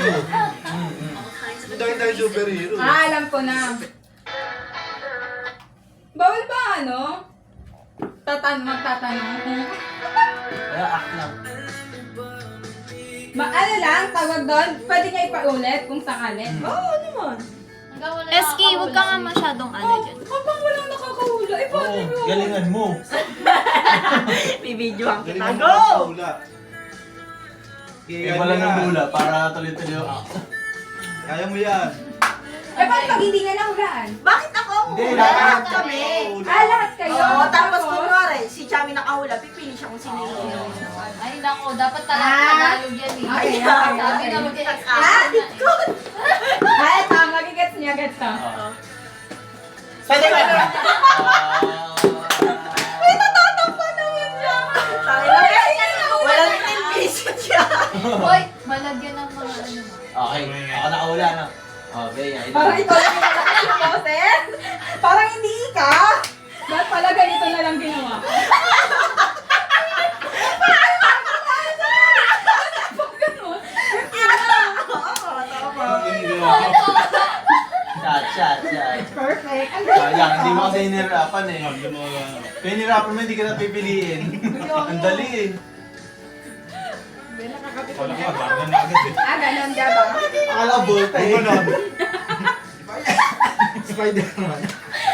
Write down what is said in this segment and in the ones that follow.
superhero. Dahil tayo superhero. Alam ko na. Bawal ba ano? Magtatanong. Kaya act lang. Ano lang, tawag doon, pwede niya ipaulit kung sakali. Oo naman. Eski, huwag ka nga masyadong ano dyan. Kapag walang nakakahula, eh paano Oo, yun? galingan mo. Bibidyohan kita. Galing Go! mo hula. Eh, wala ng hula para tuloy-tuloy yung act. Kaya mo yan. Eh paano pag hindi nga nahulaan? Bakit ako? Hindi, Lahat lahat kami. Lahat kayo. Oo, tapos kunwari, si Chami nakahula, pipili siya kung sino yung Ay, nako, dapat talaga Tagalog yan eh. Ay, Sabi na mag-i-expect. Ay, tama, gigets niya, gets ka. Pwede ka na! May natatakpa naman siya. Sabi na, walang invisit siya. Hoy, malagyan ng mga ano mo. Okay, ako nakahula na. Okay, yan. Parang ito lang yung malakas yung boses. Parang hindi ka. Ba't pala ganito na lang ginawa? Chat. Perfect. Ang Sayang, hindi mo kasi hinirapan eh. Hindi mo ano. Kaya hinirapan mo, hindi ka na pipiliin. Ang dali eh. Wala ka, bago na agad eh. Ganon ka ba? Akala ko bulta eh. Ganon. Spider-Man.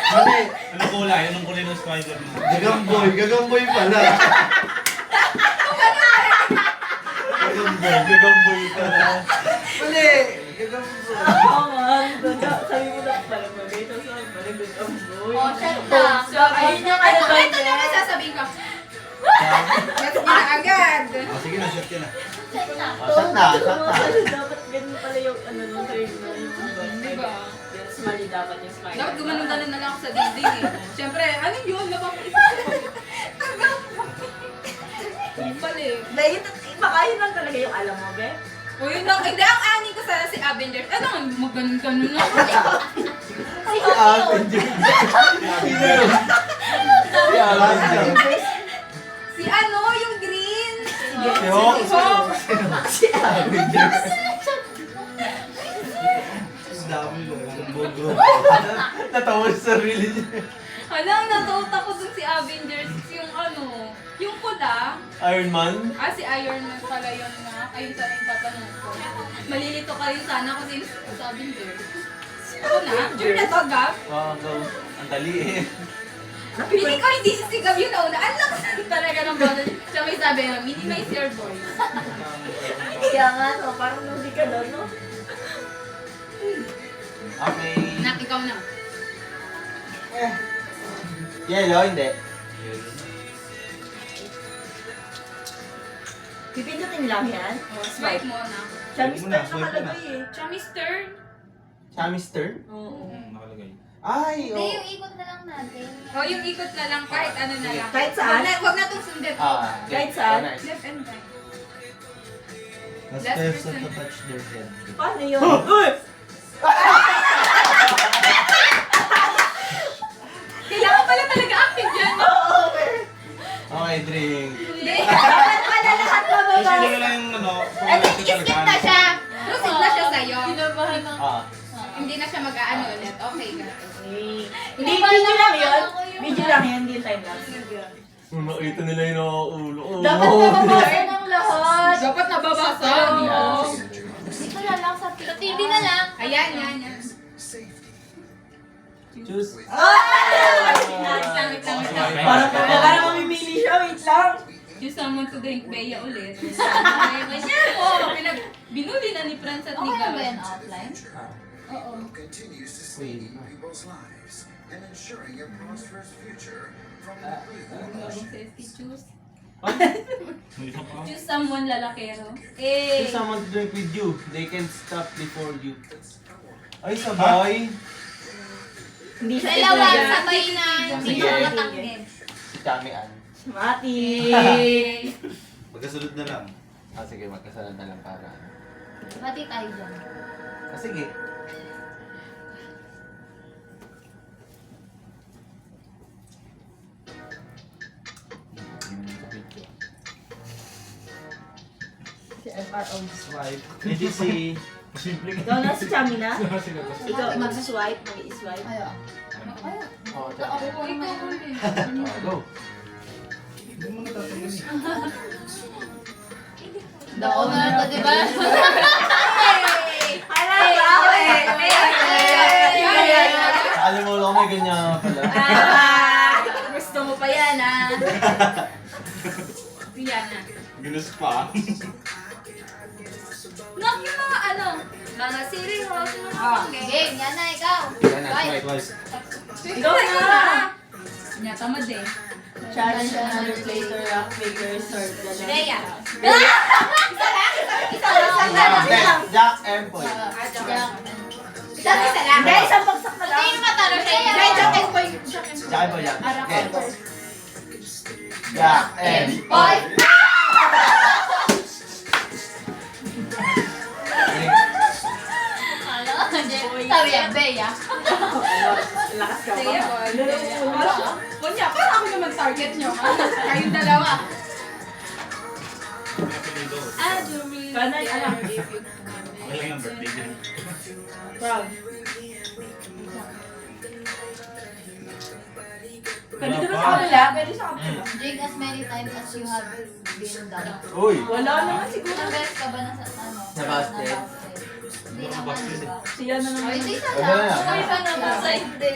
Mali. Anong kulay? Anong kulay ng Spider-Man? Gagamboy pala. Gagamboy pala. Mali. Gagamboy. Oo nga, sabi mo na pala mo, dito sa balik ang boy. Oh, shut na. So, ayun yung ano ba Ito na may sasabihin ko. Gets niya na agad. Sige na, shot ka na. Shut na. Shot na. Dapat ganun pala yung ano nung train mo yung Di ba? Yes, mali dapat yung smile. Dapat gumanon-ganon na lang ako sa dingding eh. Siyempre, ano yun? Napapaisip ko. Balik. Dahil baka yun lang talaga yung alam mo, be? O yun lang. Hindi, ang ani ko sa si Avengers. Ano, maganon-ganon na. Si Avenger. Sino yun? Si Avenger. Si ano, yung green. Si Hawk. Si Hawk. Ang dami mo. Bogro. Natawa sa sarili niya. Alam, natuot ako dun si Avengers. Yung ano, yung pula. Iron Man? Si Iron Man pala yun na. Ayun sana yung tatanong ko. Malilito ka rin sana kasi sa Avengers. Ako na? Sure na to, Gab? Wow, go. Ang dali eh. Hindi ko hindi sisigaw yun na una. Ang lakas talaga ng boses. Siya may sabi na, minimize your voice. Kaya nga, no, parang nudi ka doon, no? Okay. Nak, ikaw na. Yellow, hindi. Pipindutin lang yan. Swipe mo na. Chami Swipe mo na, start swipe mo na. nakalagay eh. Chami's turn. Chami's turn? Oo. Nakalagay. Ay, Hindi, oh. yung ikot na lang natin. O, yung ikot na lang, kahit ano na lang. Kahit saan? Huwag na itong sundet. Kahit saan? Nice. Left and right. Last Last person person. to touch their head. Paano yun? Kailangan pala talaga active dyan. Okay, drink. Hindi. Dapat pala lahat mababas. Kasi lang yung ano, Skip na siya. Proceed na siya sa'yo. Kinabahan ng... Ah. Hindi na siya mag-ano ulit. Okay ka. Hindi, video lang yun. Video lang yun, hindi yung time lapse. Makita nila yung nakaulo. Oh. Dapat nababasa ng lahat. Dapat nababasa. Dito na lang sa TV na lang. Ayan, yan, yan. Choose. Wait lang. Parang mamimili siya, wait lang. Choose someone to drink Bea ulit. Ay, ganyan po. Binuli na ni Franz at ni Okay na Gab. ba yan outline? Oo. continues to Wait. save people's lives and ensuring a prosperous future from Bagong safety, choose. Hindi ka pa. Choose someone lalakero. Choose someone to drink with you. They can stop before you. Ay, sabay. Hindi siya Dalawa, titigil. sabay na. Hindi Sige. na natanggit. Si Chami Ann. Mati. Magkasunod na lang. Ah, sige, magkasalan na lang para. Mati tayo dyan. Ah, sige. Si FRO. Swipe. Hindi si Simple Ikaw na si Chami na? Sige, Ikaw mag-swipe, mag-i-swipe. Ayaw. Ayaw. Oh, Ako po, ikaw ulit. Go. Hindi mo natatanggin eh. The owner to, di ba? Alam ba? Alam mo lang may ganyan pala. Gusto mo pa yan, ah. Rihanna. Ginus pa. Nak, yung mga ano, mga seryoso na mga Game, yan na, ikaw. Yan na, Bye. twice. Ikaw na. Nya, tamad eh. Challenge another player, rock, paper, sword. Rhea. Jack and Boy. Isa lang. Hindi, isang bagsak na lang. Hindi yung matalo siya. Hindi, Jack and Boy. Jack and Boy yan. Okay. Boy. Jack and Boy. Sabi yan, Bea. Lakas ka Sige, pa. boy. Kunya, parang ako naman target nyo. Kayong dalawa. Pinapilido. Kanay, alam. Wala ng birthday din. Proud. Pwede ka na sa kabila, pwede sa kabila. Drink as many times as you have been done. Uy! Wala naman siguro. Ilang beses ka ba na sa ano? Sa basket? Hindi Sa naman. basket eh. Siya na O, naman. hindi isa Ano lang. yan? Uy, paano mo sa hindi?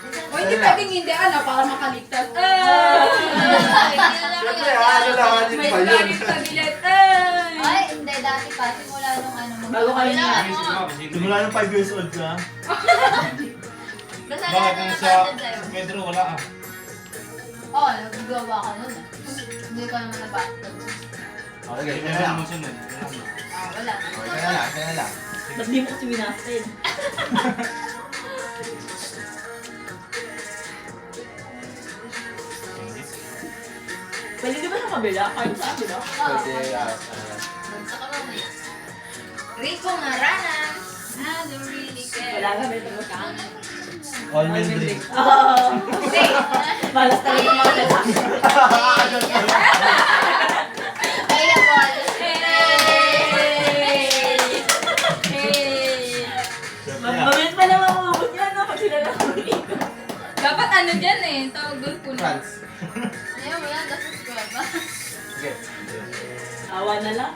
O, hindi pwedeng hindi, ano, para makaligtas. Hindi na lang Siyempre, yun. ano naman May pa yun? galit sa bilet. Ay! Ay, hindi. Dati pa. Simula nung ano. Bago kayo Kailangan niya. mo. Simula ng 5 years old ka. Basta Bakit lahat kung na sa natin sa'yo. Pedro wala ah. Oo, nagagawa ka nun. Hindi ko naman nabasa. Okay, Hindi kaya mo lang. naman sunod. Wala na. Wala. Okay, kaya lang, kaya lang. Ba't di mo kasi winasted? Pwede di ba sa kabila? Kahit saan, di ba? Pwede, Sa ka mamaya. Rico Maranan. I don't really care. Wala ka, may tapos ka. all men drink. Oo. Malas talaga mga lalaki. Ay, Paul. Mabilis pa naman maubos yan, no? Pag sila lang Dapat ano dyan eh, tawag doon puno. France. Ayaw mo yan, subscribe ba? Okay. Awa na lang.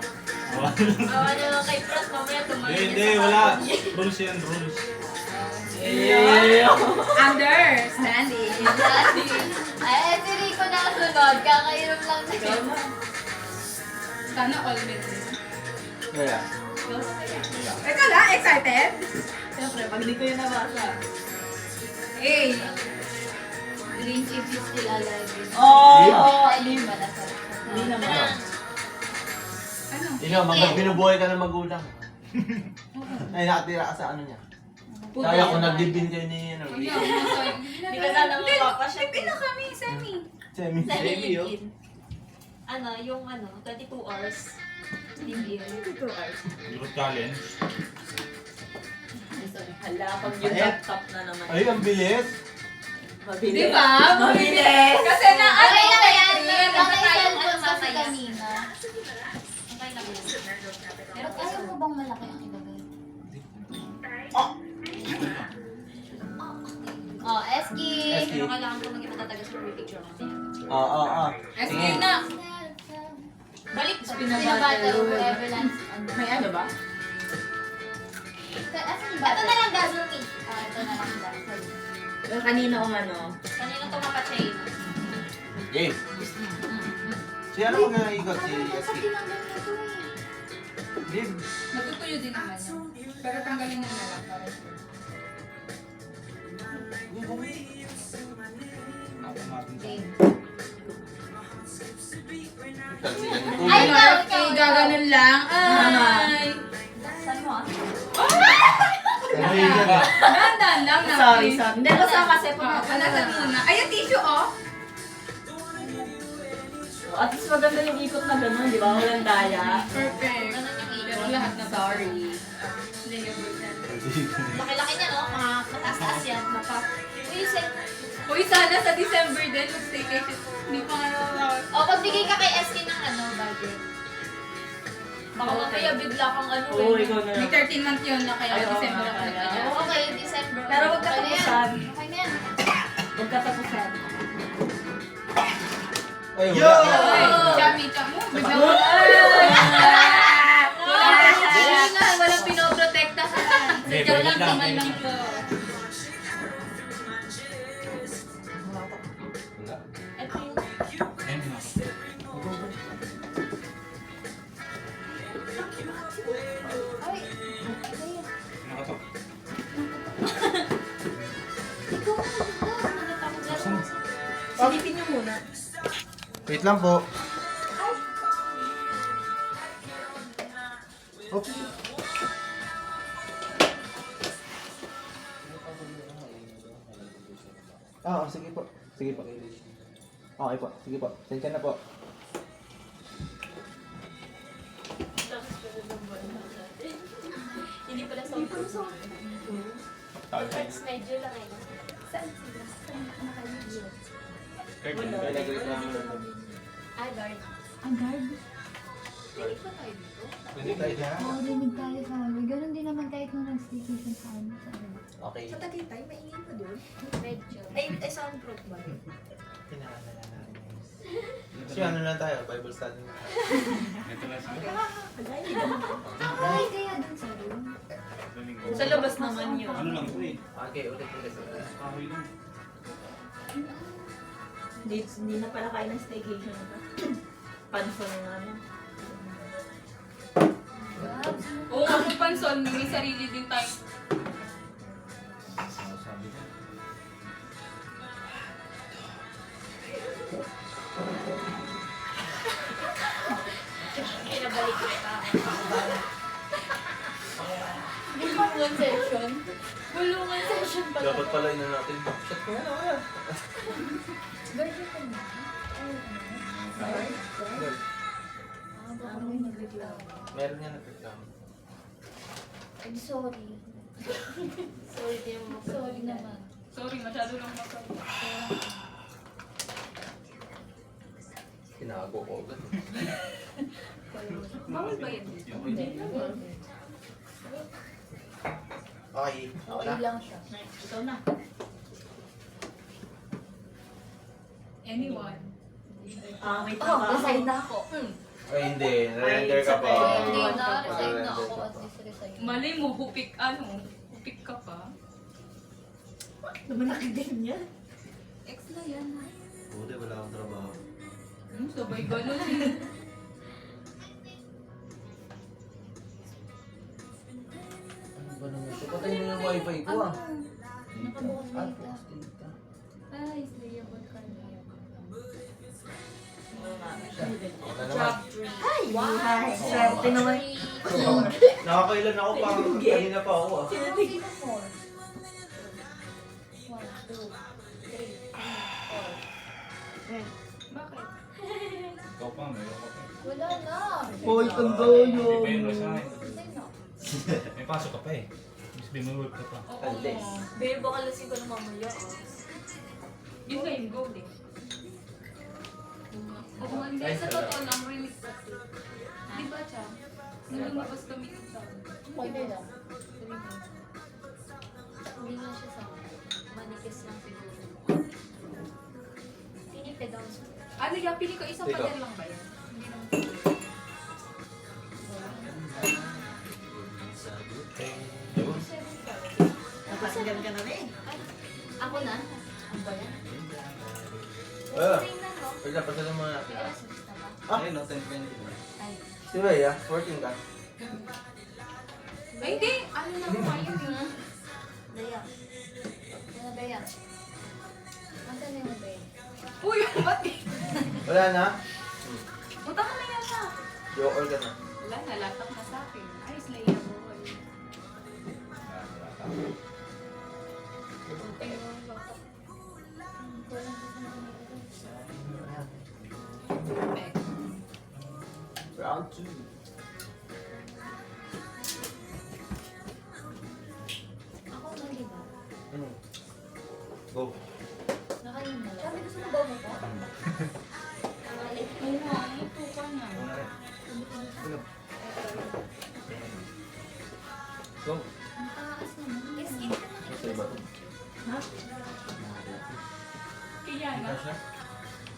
Awa na lang kay Pras, mamaya tumayo Hindi, wala. Rules yan, rules. Understanding. Ay, si Rico nakasunod. Kakainom lang na Ikaw na. Sana all men. Kaya. Ikaw lang, excited? Siyempre, pag di ko yung nabasa. Hey! Drink if you still alive. Oo! Hindi ba na sa? Hindi naman. Ano? Ikaw, mga binubuhay ka ng magulang. Ay, nakatira ka sa ano niya. Kaya kung nagdibin kayo ni ano, Hindi Rico. ako masaya. Hindi ka sana mapapasya. Hindi na kami, Semi. Semi. Semi, oh. Ano, yung ano, 22 hours. Hindi yun. 2 hours. Youth challenge. Hala, pag yung Payat. top na naman. Ay, ang bilis. Mabilis. Di ba? Mabilis. Kasi na ano, Okay lang yan. Trip, Baka tayo yung ano kasi mamaya. kanina. Okay lang yan. Pero ayaw mo bang malaki ang ilagay? Oh, Eski. Eski. Pero kailangan ko maging matatagas for picture mamaya. Oo. Eski na. Balik ko. Spinabattle. Spinabattle. Whoever lands on the... May ano ba? Ito na lang dazzle me. Ah, ito na lang dazzle. Yung kanina ang ano. Kanina tumapachain. Game. Si ano kung ikot si SK? Game. Matutuyo din naman yan. Pero tanggalin mo na lang para Ako natin sa... Game. Ay, ikaw, okay, gaganon lang. Ay! Saan mo ah? Ano ba? Dahan-dahan lang na. Sorry. Hindi ko sa kasi po. Panasan muna. Ay, yung tissue, oh. At least maganda yung ikot na gano'n, di ba? Walang daya. Perfect. Ganun yung Pero ikot. lahat na sorry. Hindi yung bulkan. Laki-laki niya, no? Mga mataas-taas yan. Uy, Uy, sana sa December din, mag-staycation. Hindi pa nga nalalawas. O, pagbigay ka kay SK ng ano, budget. Baka mamaya bigla kang ano Oo, ikaw na May lang. 13 month yun na kaya Ay, oo, December ako kaya. nagkaya. Okay, December. Pero wag Okay na yan. katapusan. Okay na yan. Huwag katapusan. Ay, Yo! wala. Chami, chamo. Bigla Ay! walang pinoprotektahan. Hindi, Sadya lang wait lang, naman wait lang lang. to. Wala. Ito yung... Ayun na. Ay, ano yan? Nakatok. Ikaw na, natatakot na ako. Silipin niyo muna. Wait lang po. Okay. Sige po. Sige po. Okay po. Sige po. Sensya na po. Hindi pala sa medyo lang eh. Saan sila? Saan nakaligyo? May nagreklamo na po. Ah, guard. Ang guard? Rinig ba tayo dito? Hindi tayo na. Oo, rinig tayo sa amin. Ganun din naman kahit nung nag-staycation sa amin. Sa amin. Okay. Sa Tagaytay, maingay pa doon. Medyo. Ay, soundproof ba? Pinaalala natin. Kasi ano lang tayo, Bible study na. Ito na siya. Ay, kaya dun sa room. Sa labas naman yun. Ano lang ito eh. Okay, ulit. Kahoy lang. Hindi na pala kayo ng staycation na ba? Panso na nga na. Oo, ako panson, may sarili din tayo. Sabi ko. Kinabalik kita. Bulungan session. Bulungan session pala. Dapat pala ina natin. Shot ko na wala. Guard yun ka na. Ah, baka may nagreklamo. Meron nga nagreklamo. I'm sorry. Sorry, di mo. Sorry naman. Sorry, masyado lang masabi. Tinago ko agad. Bawal ba yan? Hindi. Okay, ako na. Okay lang siya. Ikaw na. Anyone? May Oh, trabaho. resign na ako. Ay, hindi. Narender ka pa. Ay, hindi na. Resign na ako. At least resign. Mali mo, hupik hupik ka pa. Naman nakaganyan. Ex na yan. Buti, wala akong trabaho. Sabay ganun eh. Ano ba naman ito? Patay mo yung wifi ko ah. Nakabukas na ito. Data. Ay, slayable ka na. Ako na naman. Ay, wow. Swerte naman. Nakakailan ako pa. Kanina pa ako ah. Sino more? 1, 2, 3, 4. Bakit? Ikaw pa, meron ka pa. Wala na. Hoy, Hindi tanggayo. pa yun resign. Resign na. May pasok ka pa eh. Mas binuwag ka pa. Oo. Unless. Babe, baka lasing ko na mamaya ah. Yun na yung goal eh. Oo, hindi. Sa totoo lang, release kasi. Di ba, Cha? Nung lumabas kami ng town. Pwede lang. Hindi nga siya sa akin. Manikis lang siguro. Tinipid ako. Ano yan? Pili ko isang Ikaw. pader lang ba yan? Hindi naman. Napasanggan ka na rin. Ako na? Ano ba yan? Wait lang, pasalan mo natin. May alas na ba? Ayun, no, 10-20. Ay. Si Bea, working ka? Ay, hindi. Ano na ba yun? Daya. Yan na ba yan? Nasaan na yung bed? Uy, ba't eh? Wala na? Punta ka na yan siya. Joker ka na. Wala na, latak na sa akin. Ay, slayable. Perfect. Round 2. Ako na, di ba? Go. Nakain na lang. Sabi gusto mo ba mo ko? Tangali. Oo nga, ito ka na. Una rin. Go. Ang taas naman. Skip ka na. Ito iba to. Kaya na. Crush na?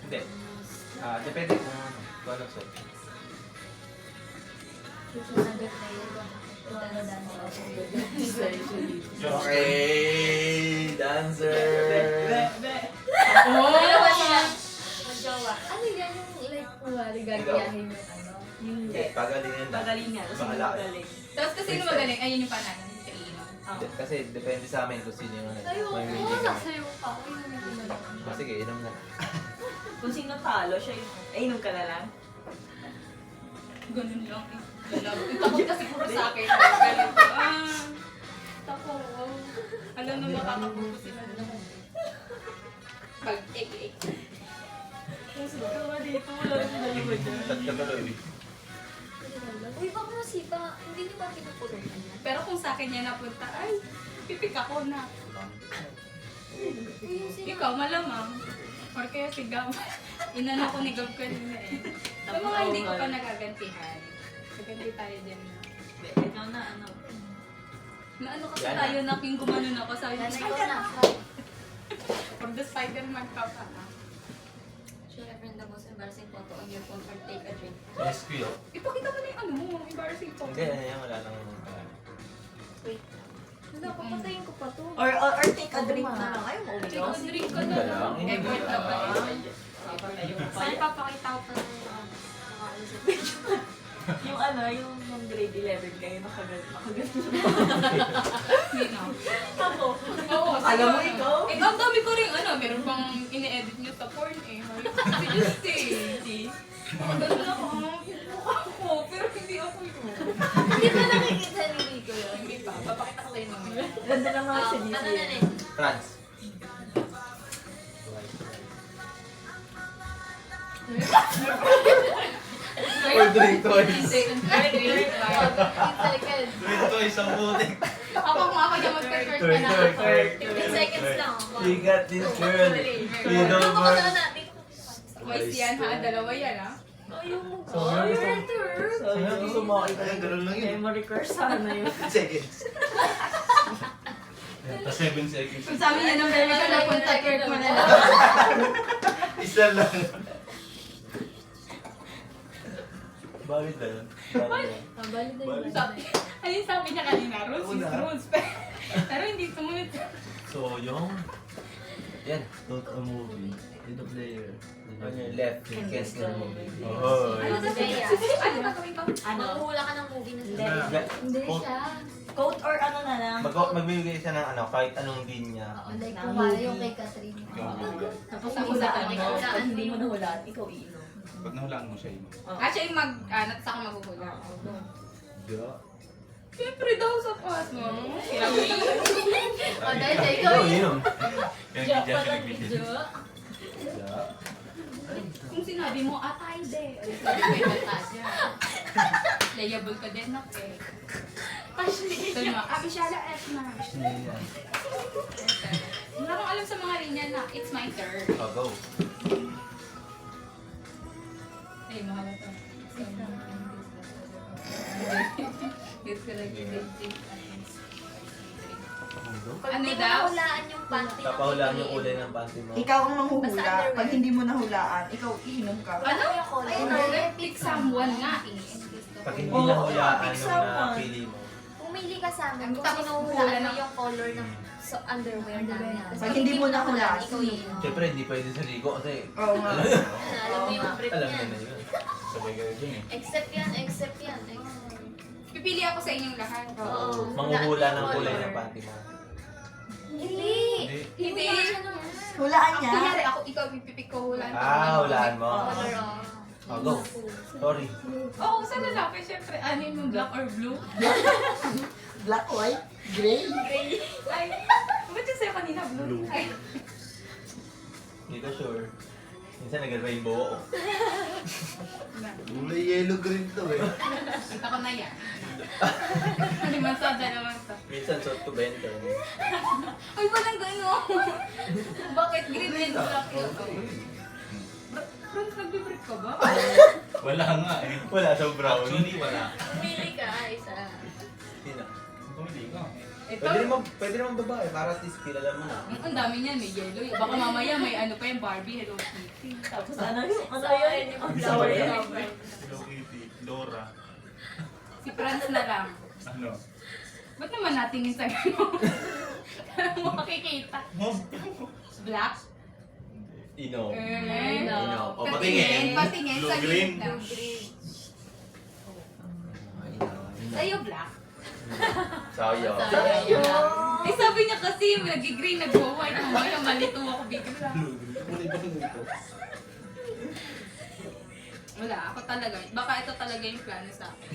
Hindi. Depende kung ano set. Susunod na player ko. Wala dancer. Okay, dancer. Oh! Magjowa. Ano yan yung like, wala gagayahin yung ano? Yung Pagalingan lang. pagalingan. Tapos Bahala. magaling. Tapos kasi sino magaling? Ayun yung panalo. Si Kaino. Kasi depende sa amin kung sino yung Ayoko, may music ka. sasayaw pa ako yung nagulog. Sige, inom na. Kung sino talo, siya yung... Ay, inom ka na lang. Ganun lang. Takot kasi puro sa akin. Ganito. Tako. Alam na makakabuto sila naman. Pag-ek-ek. Tapos gawa dito, wala rin dalawa dyan. Tatagaloy. Uy, baka masipa. Hindi niyo ba pinupulong niya? Pero kung sa akin yan napunta, ay, pipik ako na. Uy, yung sino? Ikaw malamang. Or kaya si Gab. Inano ko ni Gab kanina eh. Sa mga hindi ko pa nagagantihan. Gaganti tayo dyan na. Ikaw na, ano. Naano kasi Yan. tayo na king gumanon ako. Sabi Yan, ko, ikaw na. for the Spider-Man ka pa na. Share a friend the most embarrassing photo on your phone or take a drink. SQ. Ipakita mo na yung ano mo, embarrassing photo. Hindi, yan wala nang... Wala, papatayin ko pa to. Or take a drink na lang. Ayaw mo Take uminom. a drink ka na lang. Effort na pa rin. Saan papakita ko pa ng nakausap? Yung ano, yung grade 11 kayo, nakaganti. Hindi na. Ako. Oo, Alam mo sige. ikaw? Eh, ang dami ko rin ano, meron pang ine-edit nyo sa porn eh. Si Justin. Ganun ako, mukha ko, pero hindi ako yun. Hindi ba nakikita ni Rico yun? Hindi pa, papakita ko kayo naman. Ganda lang mga sa Ano na GC. rin? France. Or drink twice. Ito isang butik. Ako kung ako yung mag-third ka na. 15 seconds lang. You got this girl. You Ano don't ko want... na natin? Twice yan ha, dalawa yan ha. So, sayang gusto mo makita. Ay, ganun lang yun. Memory curse sana yun. Seconds. Tapos 7 seconds. Kung sa amin yan ang meron ka na punta, third mo na lang. Isa lang. Bakit na yun? Valid na yun. Ayun sabi niya kanina, rules is rules. Pero hindi sumunod. So, yung... Yan. Not a movie. With the player. On your left, you guess the movie. Oh, Ano Si Bea. Ano gagawin ko? Ano? Makuhula ka ng movie na Hindi. sila. Hindi siya. Quote or ano na lang. Magbibigay siya ng ano, kahit anong din niya. Oo, like kung wala yung kay Catherine. Tapos Ang ang hulaan isa, mo. ikaw. Pag hindi mo nahulaan, ikaw iinom. Pag nahulaan mo siya yun. Siya yung mag-anat sa akin maguhula. Yeah. Siyempre daw sa pas mo. O, dahil sa ikaw Ikaw, yun. inom. Yung video siya nagbibigay. Yeah. Kung sinabi mo, atay de. Sabi ko yung batas niya. Layable ka din na eh. Sabi mo, Abishala S na. Wala kang alam sa mga linya na, it's my turn. Oh, go. Ay, mahal ito. Get ko lang yung Pag Ano hindi mo daw? nahulaan yung panty ng Napahulaan yung pipiliin. kulay ng panty mo. Ikaw ang Basta manghuhula. underwear. Pag hindi mo nahulaan, ikaw iinom ka. Ano? Ayun, Hindi, pick someone nga eh. Pag hindi Oo, nahulaan pick yung someone. napili mo. Pumili ka sa amin kung Tapos sino hula hulaan mo na- yung color ng underwear namin. Pag hindi mo nahulaan, ikaw sino? iinom. Siyempre, hindi pwede sa ligo kasi Oo nga. Alam mo yung brief alam niyan. niya na yun. Sabay kayo dun eh. Except yan, except yan. Pipili ako sa inyong lahat. Oo. Manghuhula ng kulay ng panty mo. Hindi. Hindi. Hula siya naman. Hulaan niya. Kunyari ako, ikaw pipipik ko hulaan. Hulaan mo. Color, Oh, go. Sorry. Oo, sa lalaki, syempre, ano yung black or blue? Black, white, gray. Ay, ba't yung sa'yo kanina blue? Blue. Ay, Hindi ko sure. Minsan nag-rainbow ako. May yellow green to eh. kita ko na yan. Liman sa dalawang sa. Minsan suot ko bento. Ay, walang gano'n. Bakit green and black yun? Front, nagbe-break ka ba? Wala nga eh. Wala sa brown. Actually, wala. Pumili ka, isa. Sino? Pumili Pwede naman babae, para at least kilala mo na. Ang dami niyan, may yellow. Baka mamaya may ano pa yung Barbie, Hello Kitty. Tapos ano yun? Ano yun? Ang flower yun. Hello Kitty, Dora. Si Franz na lang. Ano? Ba't naman natingin sa gano'n? Mo makikita. Black? Ino. Ino. O, patingin. Patingin sa Blue, green. gitna. Sa'yo black? Sayo. Eh sabi niya kasi, nag-green, nag-white. Mamaya malito ako bigla. Wala, ako talaga. Baka ito talaga yung plano sa akin.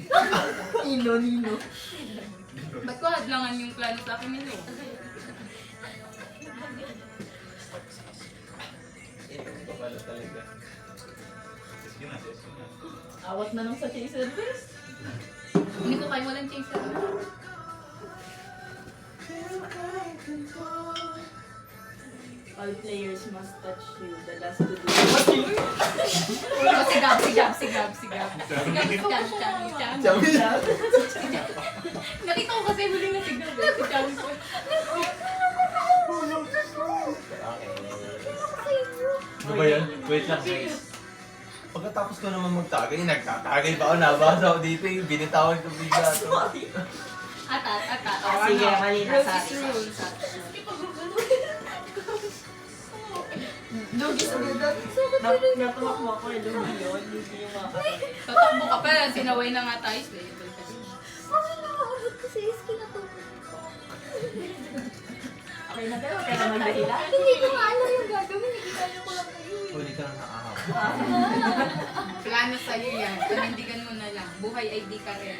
Nino. Ba't ko hadlangan yung plano sa akin nilo? Ito pala talaga. Sige na, sige na. Awat na lang sa chaser first. Hindi ko kayo walang chaser. All players must touch you. The last to do. Oh, sigab. Cham. Nakita ko kasi huli na sigab. Si Cham po. Ano ba yan? Wait lang, guys. Pagkatapos ko naman magtagay, nagtatagay pa ako, nabasa ako dito, yung binitawan ko bigla ito. Atat. Sige, mali na sa Rules is rules. Lugi sa ganda. Natumak mo ako eh. Lugi yun. Lugi yung mga Tatakbo ka pa, sinaway na nga tayo. Slayable kasi. Ay, nakakabot ko sa iski na to. Okay na pero kaya naman dahila. Hindi ko nga alam yung gagawin. Nakikita ko lang kayo. Huli ka lang nakahap. Plano sa'yo yan. Panindigan mo na lang. Buhay ay di ka rin.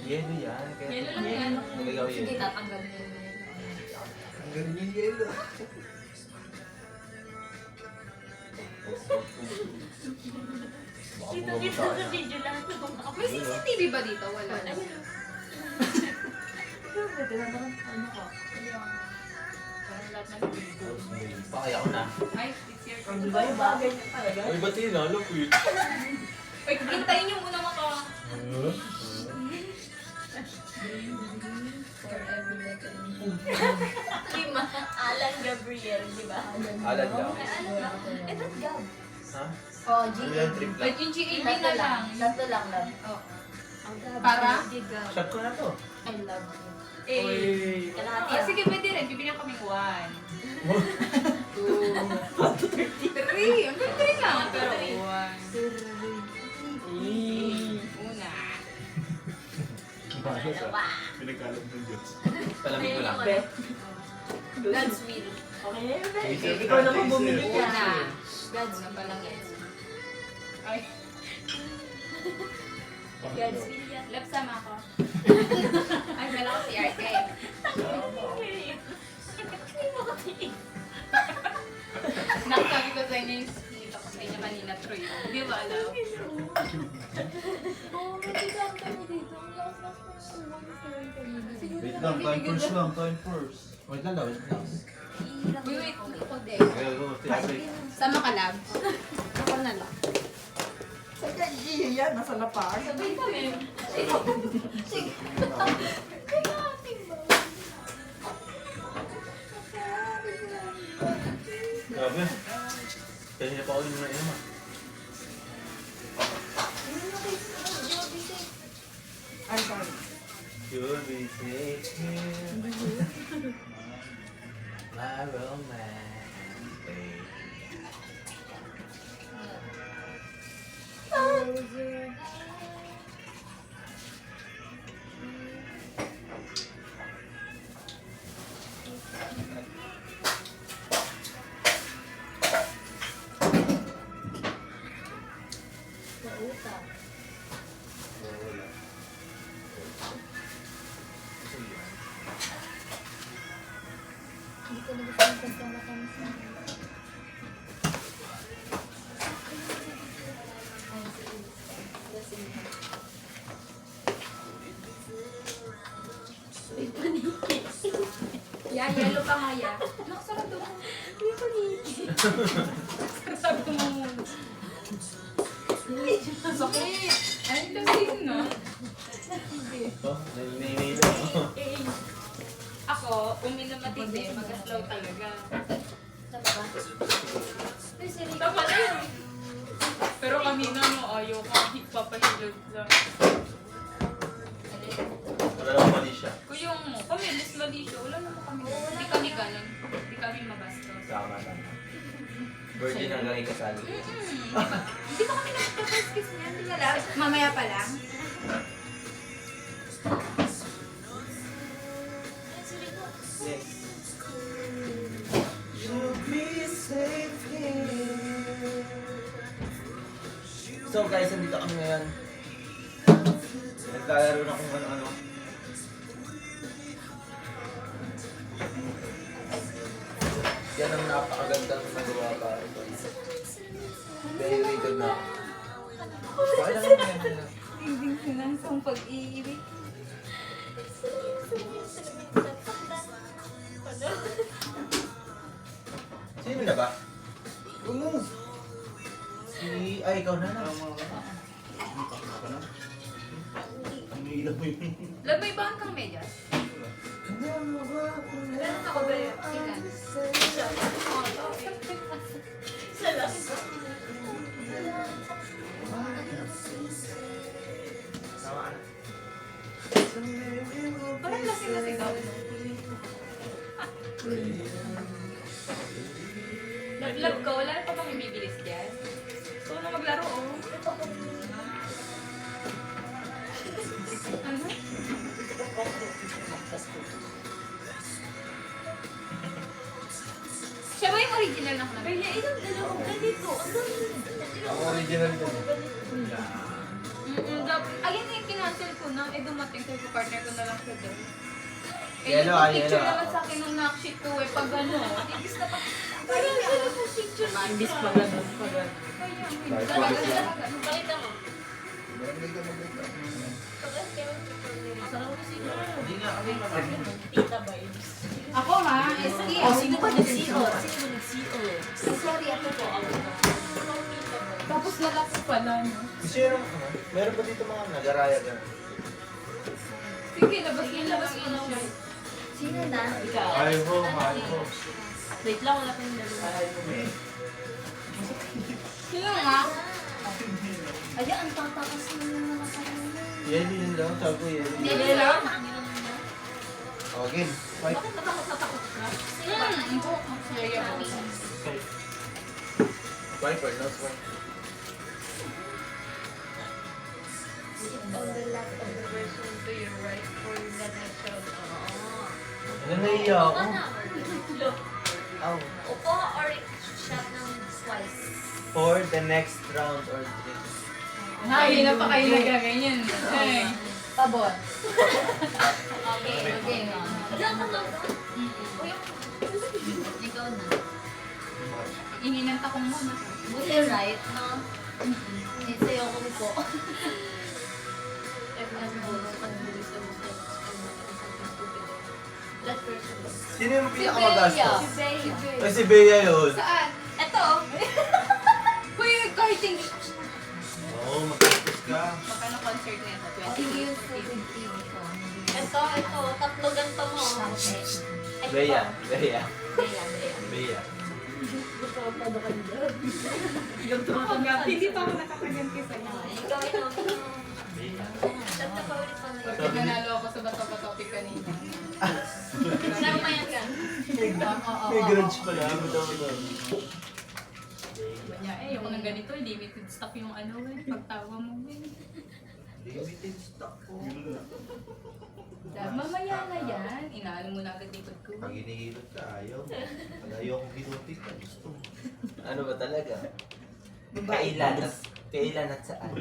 Yelo yan. Kaya Yelo lang yan. nagagawa yun. Sige, tatanggal niyo yun. Ang galing yung yelo. Dito sa video lang ito. May CCTV ba dito? Wala. Pwede na naman. Ano ko? Parang lahat ng video. Pakaya ko na. Ay, it's your Di ba yung bagay niya talaga? Uy, ba't yun? Alam ko yun. Wait, hintayin yung unang maka... Forever like a Lima. Alan Gabriel, di ba? Alan daw. Ano ba? Ito Gab. Ha? Oh, Ano yan? Trip lang. Wait, yung GAB na lang. Tatlo lang lang. Oh. Ang Gab. Para? Hindi Gab. Shot ko na to. I love you. Eh. Kalahati Ah, sige, pwede rin. Bibigyan kami 1, 2, 3. Ang ganda rin lang. Pero 1. Una. Pinagkalog ng Diyos. Palamig ko lang. Be. God's will. Okay na yun, be. Ikaw naman bumili Una. niya. God's Una will. pa lang yan. Ay, God's will yan. love sama ko. Ay, wala ko si Arte. Nakasabi ko sa inyo yung nakita ko sa inyo kanina, Troy. Hindi ba alam? Oo, matigang kami dito. Ang lakas-lakas ko sa mga story kanina. Siguro Wait lang, time first lang, time first. Wait lang daw, wait lang. Ihirap Wait, na wait, ako. ikaw din. Okay, go. Wait. Sama ka, love. Ako na lang. Sa kanya, yan. Nasa lapag. Sabay kami. Grabe. Kaya pa ako yung mga ina. I'm sorry. You'll be safe here. My romance, babe. Nauta. Wala. Hindi ko na gusto yung kasama kami sa... Ay, si Wait, paniki. Yeah, yellow pa nga, ya. Nakasarap daw ko. Wait, paniki. Sabi ko mo muna. Sakit! Ay, ito na. Sige. Oh, naninilo. Ako, uminom matindi, mag-slow talaga. Tama ba? Ay, sorry. Tama na yun. Pero kanina no, ayaw ka, papahilod lang. Wala naman mali siya. Kung yung kami, less mali siya, wala naman kami. Hindi kami ganun. Hindi kami mabastos. Tama na. Virgin hanggang ikasali. Hindi pa kami nagpa-kiss niya, hindi ka lang. Mamaya pa lang. Ay, sorry ko. Yes. So guys, andito kami ngayon. Naglalaro na kung ano-ano. Yan ang napakagandang nagawa pa. Very good na. Bakit lang yan? Hindi sinansang pag-iibig. Sino na ba? Umove! Ay, ikaw na na. Iniilang mo yun. Love, may bahan kang medyas? Meron ako ba yun? Ilan? Isa lang. Tama na. Parang lasing na sigaw. Love ko, wala na pa bang ibibilis dyan? So, na maglaro, oh. Ano? Siya ba yung original na kanang? Kaya ilang dalawang ganito. Ang dami. Ako original din. Ayun na yung kinancel ko na, dumating ko yung partner ko na lang siya doon. Yellow, yung picture yellow. naman sa akin nung knocksheet ko pag ano, ibis na pa. Parang ano po picture. Imbis pa ganun, pa ganun. Pakita mo. Hindi nga kami Tita vibes. Ako ha, SK. Oh, sino ba nag-CO? Sino ba nag-CO? Sorry, ako po. Tapos lalaki pala, no? Kasi yun, meron pa dito mga nagaraya ka. Sige, labas mo siya. Sino na? Ikaw. Hi ho, hi ho. Wait lang, wala kayong dalawa. Sino nga? Ay, ang tatakas na naman ako. Yeli yun lang, sabi ko yeli. Hindi lang. Oh, again. Fight. Bakit natakot ka? Sino ba? Swiper, no swipe. On the left of the version to your right for the next round. Ano naiya ako? Look. Ow. Upo or shot ng twice. For the next round or three. Hindi na pa kayo nagaganyan. Ay. Pabot. Okay, okay. Wala ka lang. Ikaw na. Ininanta kong muna. Buti right, no? Sa'yo ko po. That person. Sino yung pinakamagastos? Si Bea. Ay, si Bea yun. Saan? Ito. Uy, kahit hindi. Oo, magastos ka. Magkano concert na ito? Ito. Tatlo ganito mo. Bea, Bea, Bea. Bea. Ako nga, hindi pa ako nakakaganti sa'yo. Ikaw. Bea. Tatlo pa ulit pa na yun. Pag nanalo ako sa bato topic kanina. Sama yan ka. May grudge pala. Ano daw ito? Kanya, ayoko ng ganito, limited stock yung ano, pagtawa mo. Limited stock po. Mamaya na yan, inaano mo na agad likod ko. Pag hinihilot ka, ayaw. Pag ayaw kong ginutit ka, gusto. Ano ba talaga? Kailan at saan?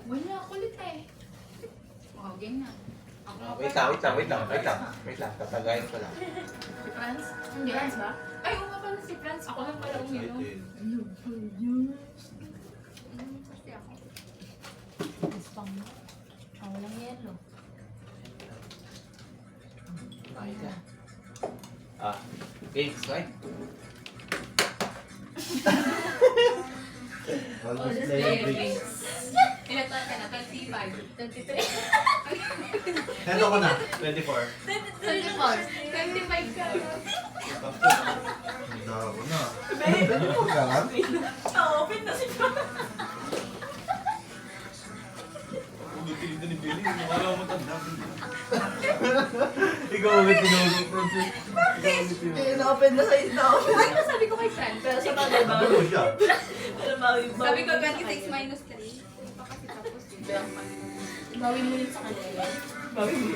Wala, kulit eh. Oh, game na. Ako nga Wait lang. Tatagayin ko lang. Si Franz? Hindi. Franz ba? Ay, oo nga pala si Franz. Ako lang pala uminom. Kasi ako. Spam mo. Walang yelo. Kumain ka. Okay, swipe. Oldest player drinks. Ilan taon ka na? 25. 23. Hello ko na. 24. 24. 25 ka. Hindi ako na. Na-open na si John. Ulit-ulit ni Billy. Wala mo tanda. Ikaw ulit tinulog, Francis. Na-open na sa'yo. Na-open. Ano ba sabi ko kay Fran? Pero sa bagay ba? Ano siya? Pero bagay ba? Sabi ko 26 minus 3. Hindi pa kasi tapos yun. Bawi mo yun sa kanila. Bagay mo.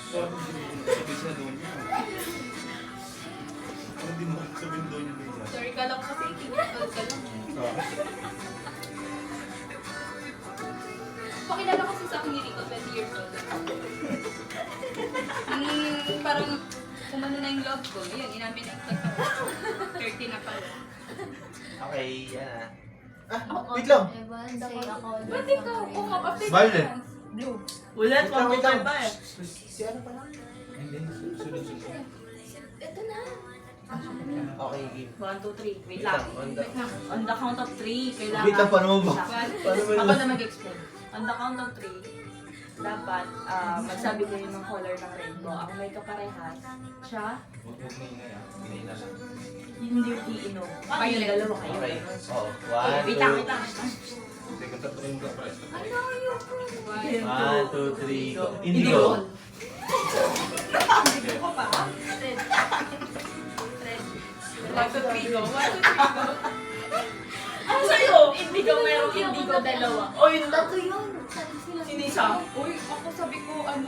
Sabi siya doon. Ano din mo sabihin doon yung doon? Sorry ka lang kasi. Kinatol ka lang. Pakilala kasi sa akin ni Rico, 20 years old. Parang umano na yung love ko. Yun, inamin na yung totoo. 30 na pala. Okay, yan Wait lang. Evan, say ako. Ba't ikaw? Kung kapatid Violet. Blue. Ulit, Wait lang, wait lang. pa eh. Si ano pa lang? Hindi, sunod-sunod. Ito na. Okay, game. 1, 2, 3. Wait Wait lang. lang, on the- On the count of 3, kailangan... Wait lang, paano mo ba? Paano mo Ako yun? na mag-explain. On the count of 3, dapat magsabi kayo ng color ng rainbow. Ang may kaparehas, siya, Huwag mo ingay ah. Ingay na lang. hindi yung iinom. Paano yung dalawa kayo? Okay. Oh, Okay, one, wait lang, two. wait lang. Hindi ko tatuloy mo ka. One. 1, 2, 3, go. Indigo. One, two, three, go. One, two, three, go. Ano sa'yo? Indigo, merong indigo dalawa. O yun, Tatlo yun. sino isa? Uy, ako sabi ko, ano,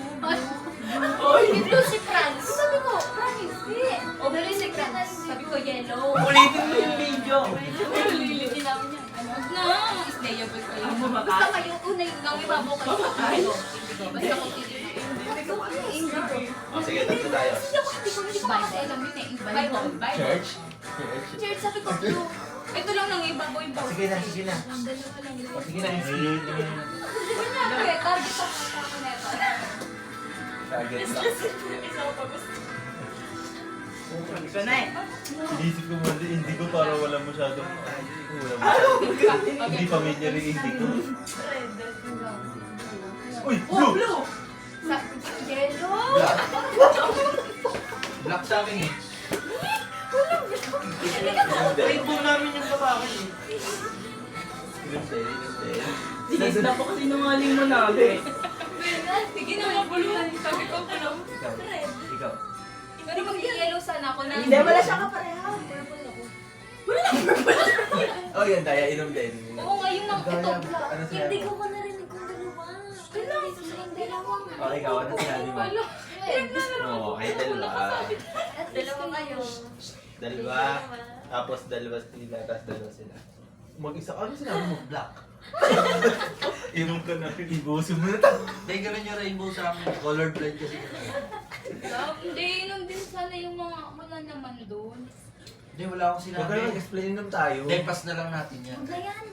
Oy, Blue si Franz. Sabi ko, Franz, hindi. O, blue si Franz. Sabi ko, yellow. ulitin mo yung video. Ulitin namin yan. Ano? No, is layable ko Ang yun. bumaba. Basta kayo, unay lang ibabaw kayo sa tayo. Basta kung Oh, sige, tatlo tayo. hindi ko kasi alam yun eh. Bible. Church? Church? Church, sabi ko, blue. Ito lang nang ibabaw yung bawal. Sige na, sige na. Ang dalawa lang yun. Oh, sige na. Kunyari, target ako na ito. Target lang. Ikaw na eh. Inisip ko mali, hindi ko para wala masyadong... Wala masyadong... Hindi familiar yung hindi ko. Uy! Oh, Blue! blue! Yellow. Black. Black sa akin eh. Rainbow namin yung babae eh. Inumpel, inumpel. Sige, dapat kasi nungaling mo namin. Sige na mga buluhan. Sabi ko, pulong. Ikaw. Ikaw. Pero mag-yellow sana ako na. Hindi, wala siya kapareha. Purple ako. Oh, yan, Daya, inom din. Oo nga, yung mga ito. Ano sinabi Hindi mo? ko narinig kung dalawa. Dito sa yung dalawa. Okay, ikaw, ano sinabi mo? Wala. Oo, kayo dalawa. At dalawa kayo. Dalawa. Tapos dalawa sila, tapos dalawa sila. Mag-isa, ano sinabi mo? Black. Inom ka na. Ibusin mo na ito. Hindi, ganun yung rainbow sa akin. Colored blind kasi. Hindi, nung din sana yung mga wala naman doon. Hindi, wala akong Huwag ka na mag-explain naman tayo. Hindi, pass na lang natin yan. Huwag na yan.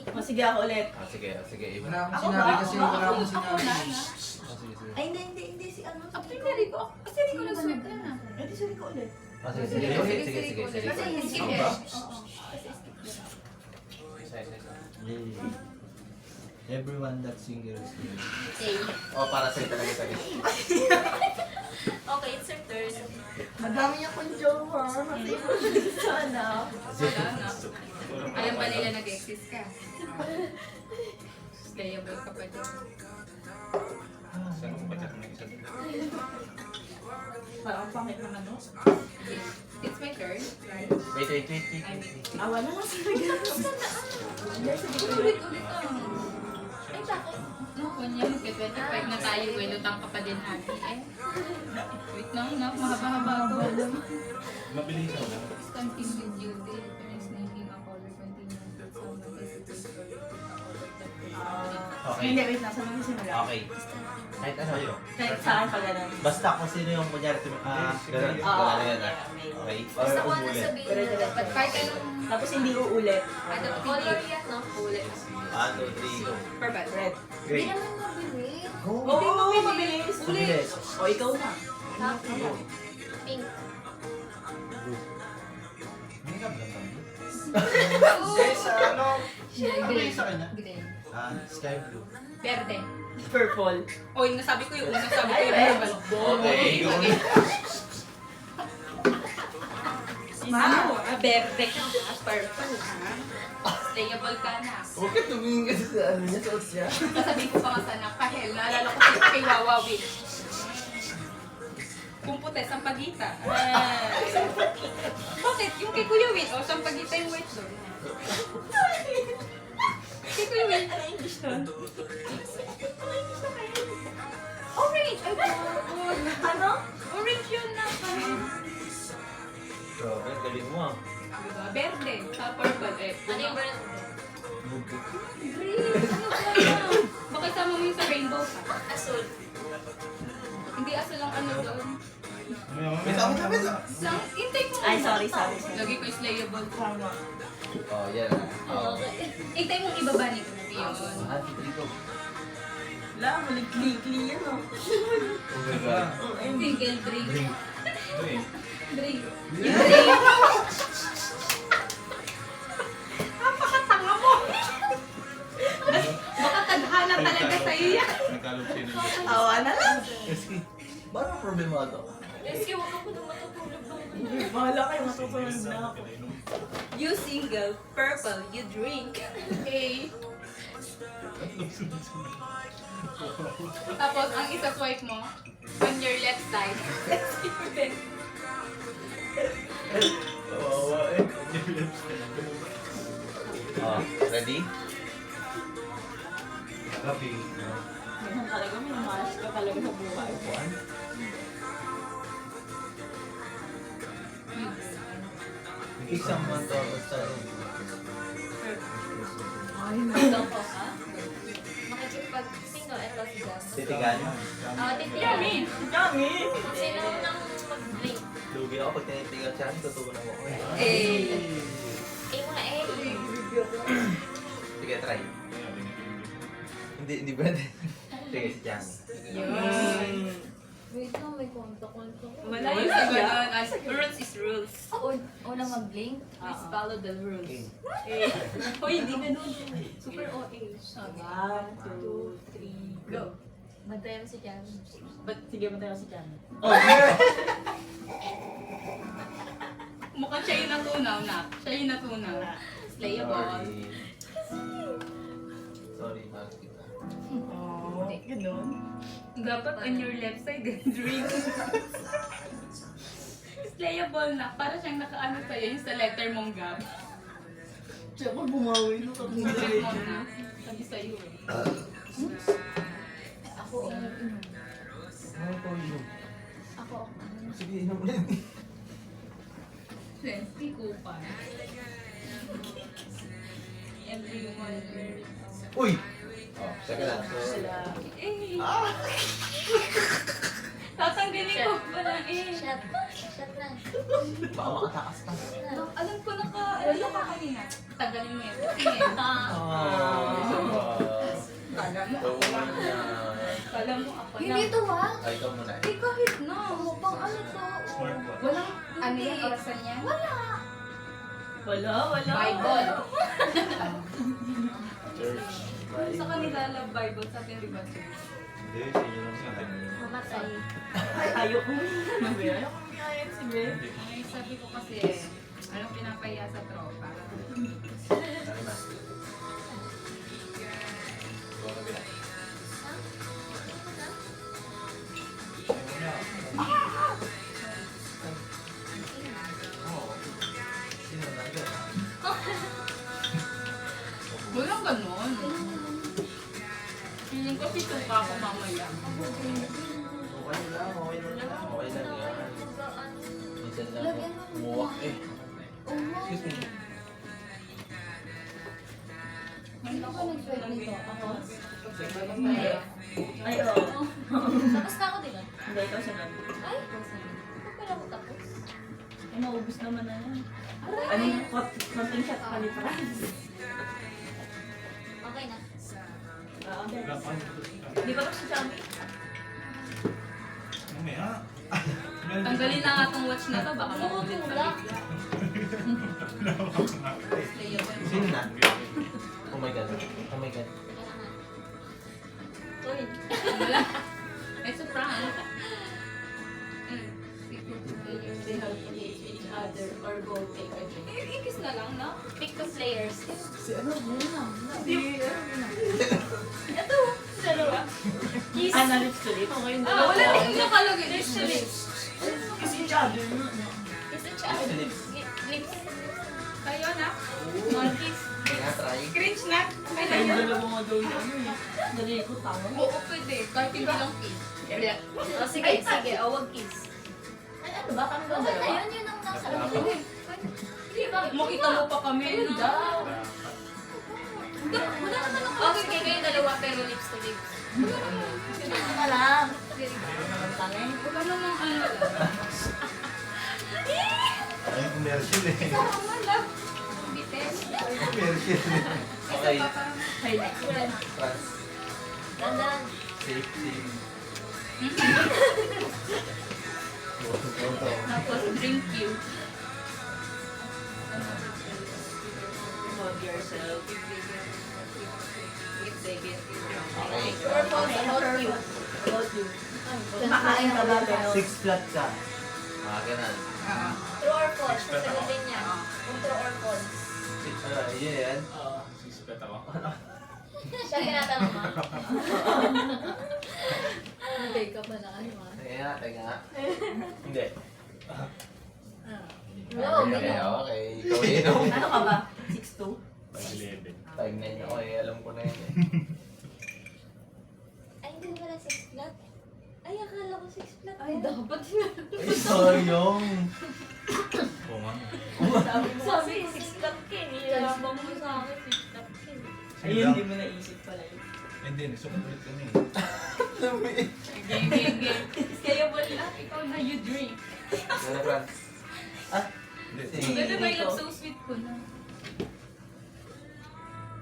O sige, ako ulit. Ah, sige, sige. Iba. Wala akong Ako sinabi ba? kasi Ako wala akong ako sinabi. na. Ah, sige, sige. Ay, hindi si ano. Ako yung nari ko. Kasi hindi ko nag-sweat na na. Eh, di sorry ko ulit. Ah, sige, sige. Sige, sige, sige. Sige, Kasi sige. skip Ako eh. ba? Oo. Kasi skip yun. Isa, isa, isa. Everyone that singer is here. Okay. Oh, para sa'yo talaga sa guys. Okay, it's your turn. Madami niya kong jowa. Kasi sana. Wala na. Alam ba nila nag-exist ka? Playable ka pa dyan. Saan ko ba dyan ng isa? Parang ang pangit ng ano. It's my turn, right? Wait, wait, wait, wait. Awa na lang sila gano'n. Ulit-ulit Ay, bakit? No, kunya, magka-25 na tayo. Welutang ka pa din, ate eh. Wait lang, na. Mahaba-haba to. Mabilis ako na. Please continue duty. Finish making a color. Continue with someone hesitates or repeat a color that they Okay. Hindi, wait lang. Saan mo simula? Okay. Kahit ano. Sa'yo. Kahit sa akin pa gano'n. Basta kung sino yung kunyari, ganun. Oo. Wala na yan, ah. Okay. Basta ko Or na umulit. sabihin. But kahit anong... Tapos hindi uulit. Ano, Color yan, no? Ulit. 1, 2, 3, go. Perfect. Red. Hindi Great. naman mabilis. Go. Oo, mabilis. Mabilis. O, ikaw na. Tapos, pink. Makeup lang kami. Yes, ano? Gray. sa kanya? Gray. Sky blue. Verde. Purple. Oy, nasabi ko yung una, sabi ko yung Okay, ikaw na. Verde ka ha. Purple ha. Stayable ka na. Huwag ka tumingin kasi sa ano niya, suot siya. Sasabihin ko pa nga sana, kahel, naalala ko si kay Wawawi. Kumpute, sampagita. Bakit? Yung kay Kuya Will, o sampagita yung white doon. Kay Kuya Will, ano English doon? Orange! Ay, wow! Ano? Orange yun na. Grabe, galing mo ah. Diba? Verde, sa purple eh. Ano yung brand? Green! Ano ba? Baka sama mo yung sa rainbow ka. Asul. Hindi asa lang ano doon. May sabi sa. Lang, hintay mo. Ay, sorry. Lagi ko slayable. Tama. Oh, yan. Hintay mong ibaba ni Kuya yun. Hati, triko. Wala, malikli-kli yan oh. Oh my God. Single drink. Drink. Drink. Drink. Yung drink. Napakatanga mo. Baka tadhana talaga sa'yo yan. Nagkalog sino dyan. Awa na lang. Eski, parang problema ito. Eski, huwag ako na matutulog ng Bahala kayo, matutulog na ako. You single, purple, you drink. Okay. Tapos, ang isa swipe mo, on your left side. Kawawa eh. Ah, ready? Copy. Ganun talaga, may namalas ka talaga sa buhay. One. Pick someone to basta. Ikaw po ka? Makikipag sino? Ito si Jam. Titigan. Titigan. Kami! Sino nang mag-drink? Lugi ako pag tinitigan siya, tutunan mo ako eh. Eh, muna eh. Sige, try. Hindi pwede. Sige, si Chang. Yun. Wait lang, may kontak. Wala yung sa ganun. As rules is rules. Unang mag-blink. Please follow the rules. Okay. Hoy, hindi ganun. Super OA. 1, 2, 3, go. Bantayan mo si Jan. Ba't sige mo tayo si Jan? Oh, yeah! Mukhang siya yung natunaw na. Siya yung natunaw. Slayable. Sorry, mahal kita. Oh, ganun. Dapat on your left side, drink. Slayable na. Para siyang nakaano sa'yo yung sa letter mong gab. Siya pa bumawi no tapos Drink mo na. Sabi sa'yo eh. Ako, inom. Ano ko yun? Ako. Sige, inom ulit. 20 coupon. Everyone. Uy! Oh, second lang. So, Eh! Tatanggalin ko pa lang eh. Shot. Shot na. baka makatakas ka. Alam ko ano ka kanina. Tagalin mo yun. Sige. Kala mo ako lang. Kala mo ako lang. Hindi to ha. Ay, ikaw muna. Eh kahit na. Pang ano to? Smart one. Walang ano yung orasan niya? Wala. Bible. Church. Sa kanila love Bible sa atin di ba church? Hindi, sa inyo lang sa akin. Mamatay. Ay, ayoko. Ayoko kumain si Ben. Ay, sabi ko kasi, anong pinapaya sa tropa? Ano na? Ikaw na bila. Oo. Sino na agad? Walang ganon. Feeling ko sisuka ako mamaya. Okay lang, okay lang. Okay lang yan. Minsan lang umuwak eh. Excuse me. Hindi ko nag-sweat nito. Ako. Ay, oo. Tapos na ako, di ba? Hindi, ikaw sunod. Ay, hindi pala ako tapos. Ay, naubos naman na yan. Aray. Ano yung konting shot palitan? Okay na. Okay. Lapan. Hindi ko tapos si Chami. Mamaya. Tanggalin na nga tong watch na to, baka makulit pa Tumutulak. bigla. Sino na? my God. Oh my God. Uy. It's a prank. They have to hate each other or go take a drink. Ikis na lang, no? Pick the players. Si ano? Ito, dalawa. Kiss. Ana lips to lips. Okay, Ah, wala din nakalagay. Lips to lips. Kiss each other. Kiss each other. Lips. Kayo na. One kiss. Kaya try. Cringe na. May Ay, na. dalawa nga daw yun. Dali ko tama. Oo, pwede. Kahit hindi lang kiss. O sige, sige. O, wag kiss. Ano ba? Kami ba Okay na dalawa? yun, yun ang nasa Hindi. Hindi ba? Makita mo pa kami. Ayun no? daw. Wala naman ako. O, sige, kayo dalawa pero lips to lips. Ano na lang? Tangin. Wala namang ano. Ay, commercial eh. Tama lang. Bites. Commercial eh. Okay. Highlight. Trans. Dandan. Safe, safe. Tapos drink you. Love yourself. If they get you drunk. Okay. True or false about you? About you. Kumakain ka ba? Pero... Six flat ka. Mga ganun. True or false? Sasagutin niya. Kung true or false. Yun yan. Sisipet ako. Siya tinatanong mo. Nag-wake up na na kayo ah. Teka. Hindi. No, Okay, okay. Ikaw yun. Ano ka ba? 6'2"? 5'11". 5'9" ako eh. Alam ko na yun eh. Ay, hindi pala 6 flat. Ay, akala ko 6 flat. Ay, dapat yun. Ay, sayang. Oo nga. Sabi ko 6 flat ka eh. Nilalaban mo sa akin 6 flat ka eh. Ayun, hindi mo naisip pala yun. Hindi, nagsukat ulit kami. Game, game, game. Kaya wala. Ikaw na you drink. Ano, Franz? Pwede ba yung so sweet ko na?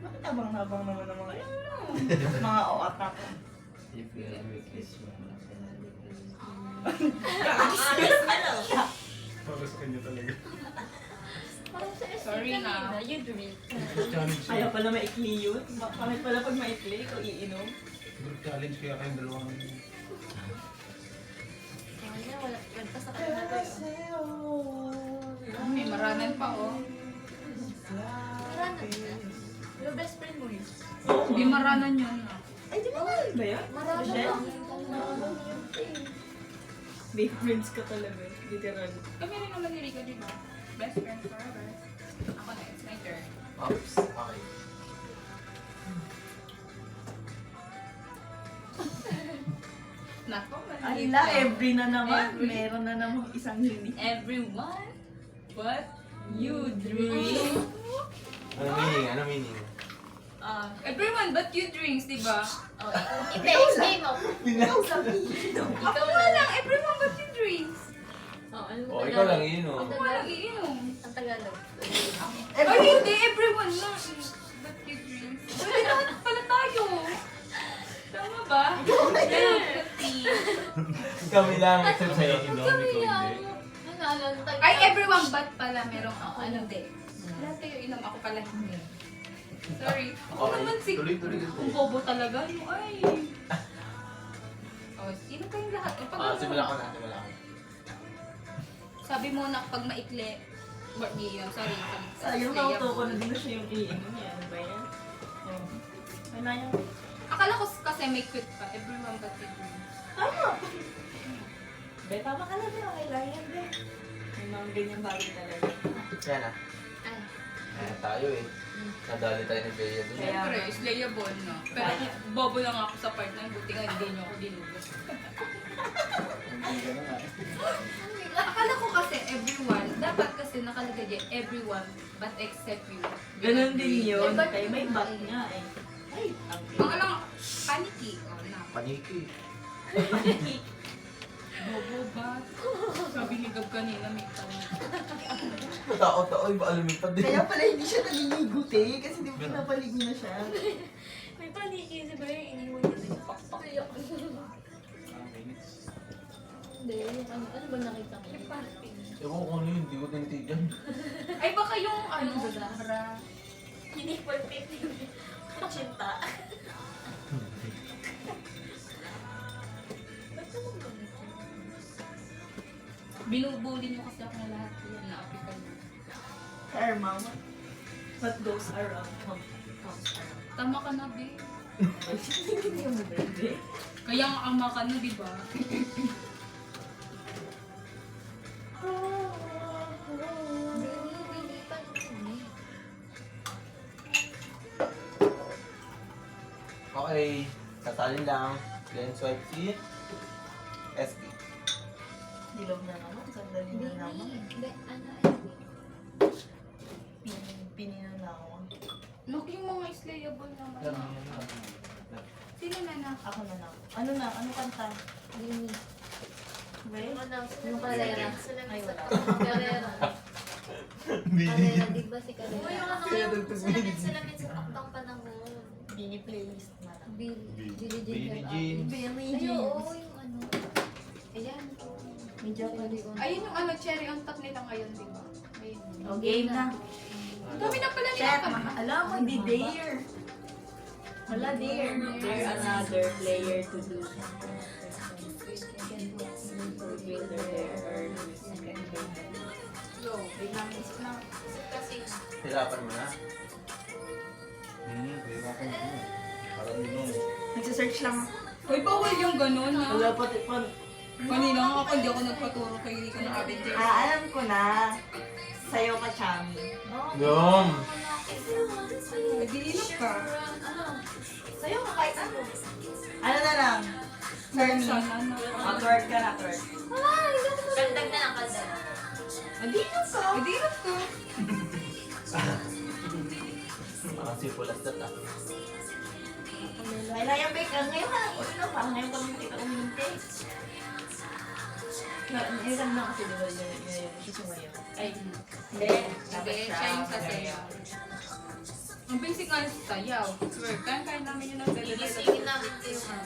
Bakit abang-abang naman ng mga mga oatak? If you ever kiss me. Para sa kanya talaga. Parang sa Sorry SC na. kanina, you drink. Challenge Ayaw pala maikli yun. Bakit pala pag maikli, ikaw iinom? Group challenge kaya kayong dalawang... Kaya wala. Ganda sa kanila tayo. May maranan pa, oh. Maranan ka. Yung best friend mo yun. Hindi maranan yun, ah. Ay, di ba naman ba yan? Maranan Michelle? lang. Maranan yun. Big friends ka talaga. Literal. Kami rin naman ni Rico, di ba? Best friend forever. Ako na, it's my turn. Oops. Okay. Nako, Alila, every na naman. Every. Meron na naman isang hindi. Everyone but you drink. Ano meaning? Ano meaning? Everyone but you drinks, di ba? Oh, hindi, explain mo. Ikaw na lang, everyone but you drinks. Oh, ano Oh, ikaw lang yun oh. Ako walang iinom. Ang Tagalog. Ay, hindi, everyone lang. But you drinks. Pwede lahat pala tayo. Tama ba? Kami lang, except sa'yo. Kami yan. Ano, Tagalog. Ay, everyone but pala merong ako. Ano, hindi. Lahat kayo inom, ako pala hindi. Sorry. Ako naman si... Tuloy-tuloy kasi. Ang bobo talaga. Yung ay. Oh, sino kayong lahat? O, pag ano, Simula ko na. Simula ko na. sabi mo na pag maikli, yun, sorry. Sayang nauto ko na din na siya yung iinom niya. Ano ba yan? Oh. Ano yan? Akala ko kasi may quit pa. Everyone but you drink. Tama! Be, tama ka na ba? Okay lang yan, be. May mga ganyan bagay talaga. Yan ah. Ay. Ayan tayo eh. Nadali tayo ni Bea dun. Kaya- Siyempre, slayable na. Pero bobo lang ako sa part na buti nga hindi niyo ako dinugos. Akala ko kasi everyone, dapat kasi nakalagay dyan, everyone but except you. Ganun din yun. Eh, ba't- Kaya may bat nga eh. Ay, Ang alam, paniki. Oh, na. Paniki. Bobo ba? Sabi ni Gab kanina may paniki. Tao-tao, iba lumipad din. Kaya pala hindi siya naliligot eh. Kasi di ba pinapaligo na siya. May paniki si Bray. Iniwan niya sa pakpak. Hindi, yung ano ba nakita mo? Ewan ko ano yun, hindi ko tinitigyan. Ay baka yung ano, Zara. Hindi perfect. Kutsinta. Ba't naman ganito? Binubuli niyo kasi ako na lahat yan. Naapikan niyo. Karma. What goes around comes around. Tama ka na, babe. Hindi mo baby. Kaya nga ama ka na, di ba? Bili pa naman eh. Okay, sasalin lang. Then swipe si SB. Dilog na naman. Sandali Bili. na naman. Ano Pinin na ako. Look, yung mga slayable naman. Sino na na? Ako na lang. Ano na? Ano kanta? Bili. Wait. Yung Carrera. Ay, wala. Carrera. Carrera, di ba si Carrera? Salamin sa takdang panahon. Mini playlist na lang. Billie Billie Jean. Jean. Ay, oo, yung ano. Ayan. Medyo pa rin. Ayun yung ano, cherry on top nila ngayon, di ba? Ayun. O, game na. Ang dami na pala Chat, nila. alam mo, hindi dare. Wala dare. Dare another player to do. Winner dare or second game. Yo, wait lang, isip lang. Kasi, Hirapan mo na. Kaya ako mo. Parang yun. Nagsisearch lang. Hoy, bawal yung ganun, ha? Wala pati pa. Kanina nga ako, hindi ako nagpaturo kay Rico ng Avengers. Alam ko na. Sayo ka, Chami. Yum! Nag-iinap ka. Sayo ka kahit ano. Ano na lang? Sana na. Twerk ka na, twerk. kandag na lang, kandag. Nandito ka. Nag-iinap ka. Makasipulas na ta. Wala yung bake. Ngayon ka lang. Ano pa? Ngayon ka lang kita uminti. Ngayon ka lang kasi diba yung sumayo. Ay, Hindi. hindi. Siya yung sasayaw. Ang basic nga yung sayaw. Swear, kaya namin yun ang Igisingin namin ito yung ano.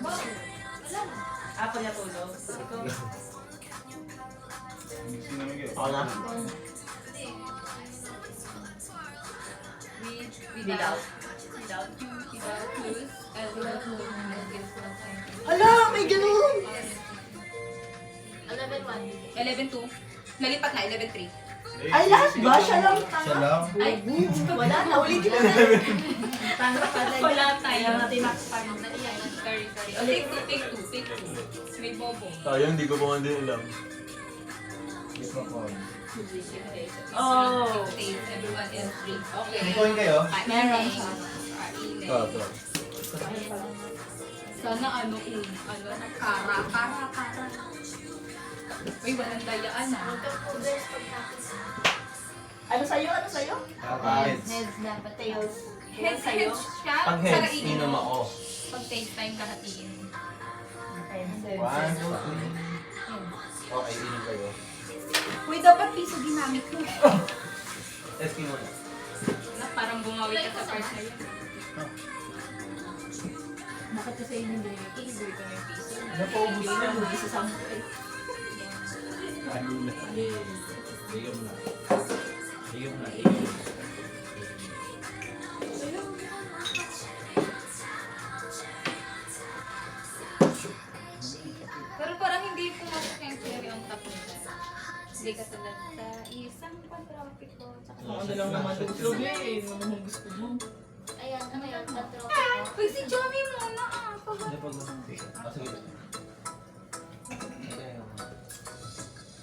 Wala na. Ako na tulog. Ikaw. Sino mo yun? Ako na. Without. Without you, without clues, and without movement. Hala! May ganun! 11-2. Nalipat na, 11-3. Ay, lahat ba? Siya lang Siya tanga. lang? Ay, wala na. Ulitin na. Tanga pala. Wala tayo. Kaya tinakpan. Sorry. Ulit. Take two. May bobo. Sayang, hindi ko pa man din alam. Microphone. Oh. Everyone is free. Okay. May coin kayo? Meron siya. Ito. Sana ano, kara. Uy, walang dayaan ah. Ano sa'yo? Ano sa'yo? Heads. Heads dapat. Tails. Heads sa'yo? siya. Pag heads, Sarainin inom mo. ako. Pag FaceTime ka hatiin. 1, 2, 3. Okay, inom kayo. Uy, dapat piso ginamit mo. SB muna. Na, parang bumawi ka sa first na yun. Bakit kasi yun hindi? Ibigay ko na yung piso. Napaubos Hindi na, hindi sa sampo eh. Ano na? Bigyan mo na. Bigyan mo na. Pero parang hindi pumasok yung cherry on top nila. Hindi ka tulad sa isang pantropiko. Tsaka Ano lang naman gusto mo eh. Ano mong gusto mo? Ayan, ano yan, tatro. Uy, si Johnny muna ah. Hindi pa gusto. Ah, sige.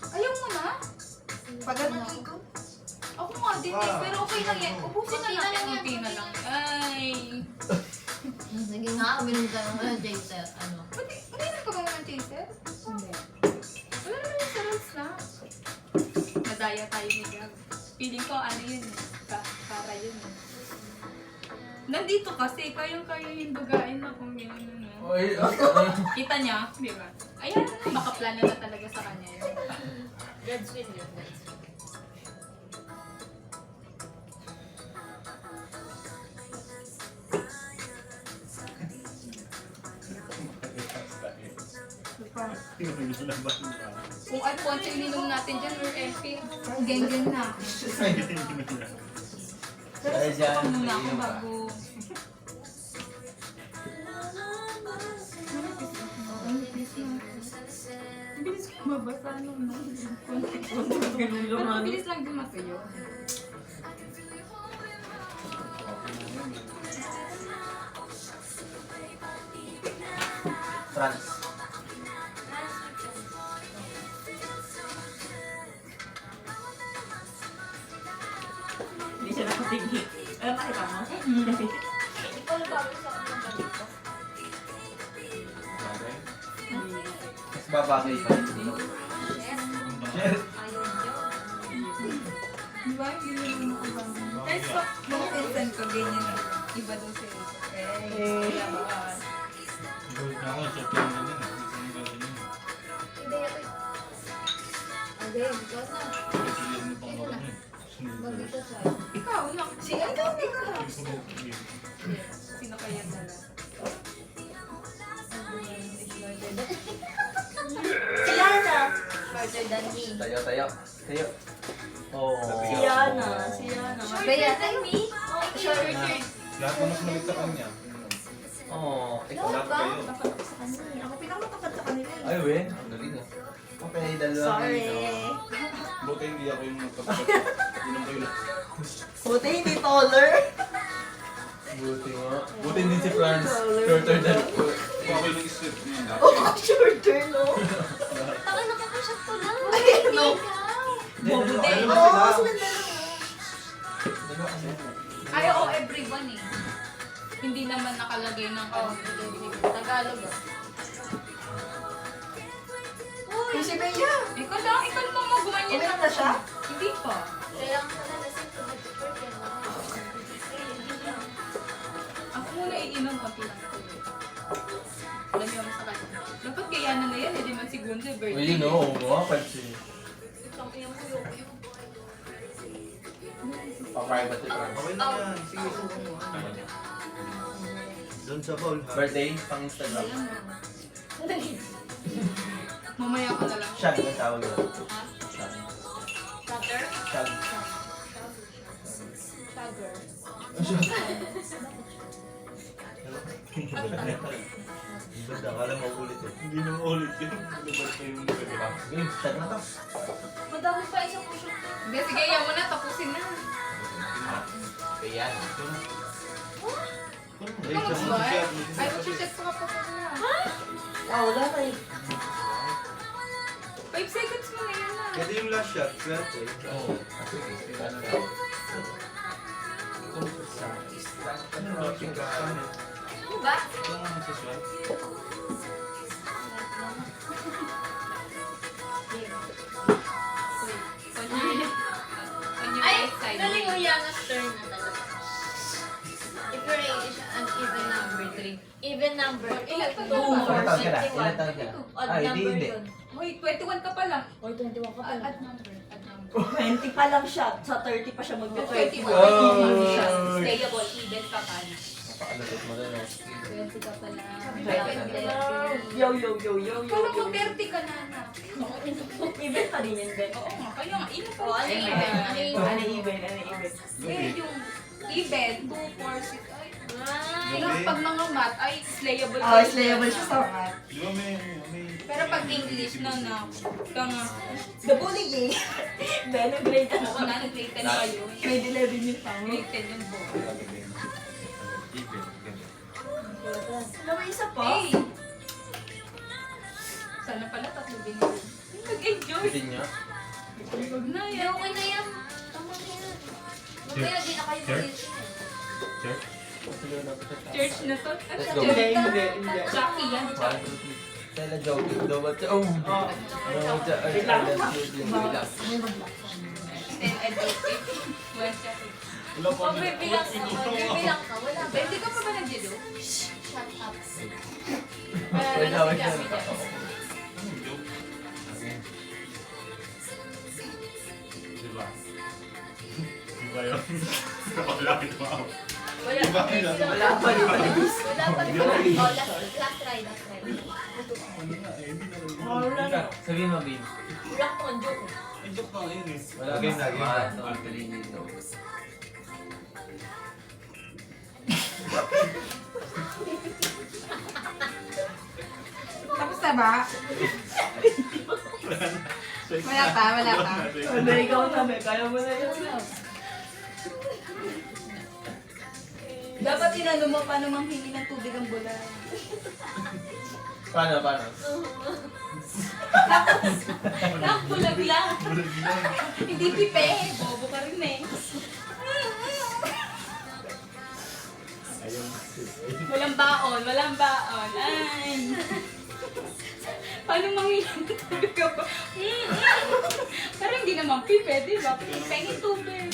Ayaw mo na? Pag ano ko? Ako nga din eh, pero okay lang yan. Ubusin na natin, okay na lang. Ay. Sige nga, uminom ka ng chaser. Ano? Uminom ka ba naman, chaser? Hindi. Wala naman yung sarals na. Nadaya tayo ni Gab. Feeling ko ano yun eh. Para yun eh. Nandito kasi, kayang-kaya yung bagain na kung yun. Oy, Kita niya, di ba? Ayan, baka plano na talaga sa kanya yun. God's will yun. Kung Alfonso ininom natin dyan, we're epic. Geng-geng na. Dahil dyan, Pero muna ako naiinom ka. bago. Ang bilis ko mabasa nung Ang bilis lang din matuyo. Trans. Hindi siya nakatingin. Nakita mo? Ikaw nagbago sa akin ng ganito. Mas babagay pa. Yes. Yes. Ayun yun. Di ba? Hindi mo naman makabangon. Kahit sa mga pinsan ko, ganyan na. Iba daw sila. Kaya baka. Ako, check lang na din. Hindi ko na Hindi, ito. Hindi, ikaw na. gagawin. Mo pang ako niya. Magdito siya. Ikaw, nak. Ikaw. Sige. Sino kaya dala? Si Yana! Further than me. Tayo, tayo. Tayo. Oh. Si Yana! Si Yana! Kaya than me? Short. Lahat na mas malit sa kanya. Oh. Ikaw. Lahat kayo. Ako pinakamatapad sa kanila eh. Ay, wen. Ang galing ah. Okay, dalawa. Sorry. Buti hindi ako yung magkapatid. Inom kayo na. Buti hindi taller. Buti nga. Buti din si Franz. Shorter than Ako yung nag-isip niya. Oh, shorter no? Taka nakakashot ko lang. No. Bobo din. Oo, sila dalawa. Dalawa kasi. Ay, oo, everyone eh. Hindi naman nakalagay ng Tagalog ah. Yung si Bea. Ikaw naman mo gumanyan. Uminom na siya? Hindi pa. Kaya ang pala lasing ko nag-birthday na. Ako muna iinom konti lang ako. Alam niyo sa kanya. Dapat gayanan na yan, hindi man si Gunde, birthday. Well, you know, mga pansin. Isang iyong muyo ko yun. Pa-private si Franz. Okay na yan. Sige, suko mo. Doon sa hall, ha? Birthday, pang Instagram. Mamaya ko na lang. Shag ang tawag yun. Ha? Shag. Sugar? Shag. Sugar. Basta, akala mo ulit eh. Hindi na ulit yun. Lubat na yung gano'n. Game, shag na to. Madami pa isang puso ko. Hindi, sige, yan mo na, tapusin na. Ayan. Ikaw mag-bar? Ay, mag-chat pa pa na. Ah, wala na eh. 5 seconds mo na yan na. Pwede yung last shot. Swerte. Oo. Sige, sige. Ano na? Ano ba? Ano? Ano ba? Ano ang magsaswat? On your Ay, right side. galing mo yan ang turn na talaga. If your age is an even number 3. Even number. Ilan pa Two, ba? four, Ilan taon ka na? 21. Ilan taon ka na? Odd Ah, hindi, number hindi. yun. Hoy, 21 ka pala. Or 21 ka pala. Add number. Add number. 20 pa lang siya. Sa 30 pa siya 21. magbe-20. Oh. Stayable, even ka pala. Napakalutot mo rin eh. 20 ka pala. Yo, yo, yo, yo, yo, Kala yo. mo 30 ka na na. Even pa rin yun, Ben. Oo nga, kaya nga, ilan pa Oh, ano rin. even? Ano even? Ano even? Ano even? Eh, yung even, 2, 4, 6, ay. Ay. Ilang pag mga math, ay slayable. Oh, slayable siya sa math. Di ba may... Pero pag English na na, ka nga, The bullying. Ben, ang grade ako ano? na, nag-grade 10 kayo. Grade 11 yung tama. Grade 10 yung buo. Even. Ganyan. Ano, may isa pa? Hey! Sana pala tatlo binili. Nag-enjoy. Bitin niya. Huwag na Hindi, yan. okay na yan. Tama na yan. Mamaya di na kayo mag-issue. Church? Church na to. Ano Let's sa go. church? Hindi. Jackie yan. One, two, three. Tela joking daw ba? Oh! No, Wait lang. wait lang. 10 and 8. One Jackie. Wala pa. Oh, bibilang ka. Bibilang ka. Wala ba? Hindi ka pa ba nag-judo? Shut up. Wait lang, wait lang. Anong joke? Diba? Diba yun? Wala ito ako. Wala Diba pa. yun? Wala pa rin pala. Wala pa. Oh, last try. Last try. Ano nga eh, hindi na rin. Wala na. Sabihin mo, babe. Wala ko ang joke. Ay, joke pa yun eh. Wala Game na, game na. One, two, three, dito. ba? Wala pa, wala pa. Ano, ikaw na, may kaya mo na yun. Dapat inano mo paano manghingi ng tubig ang bulan. Paano? Bulag lang. Hindi pipe. Bobo ka rin eh. Walang baon, walang baon. Ay. Paano manghingi ng tubig ako? Parang hindi naman pipe, di ba? Pengin tubig.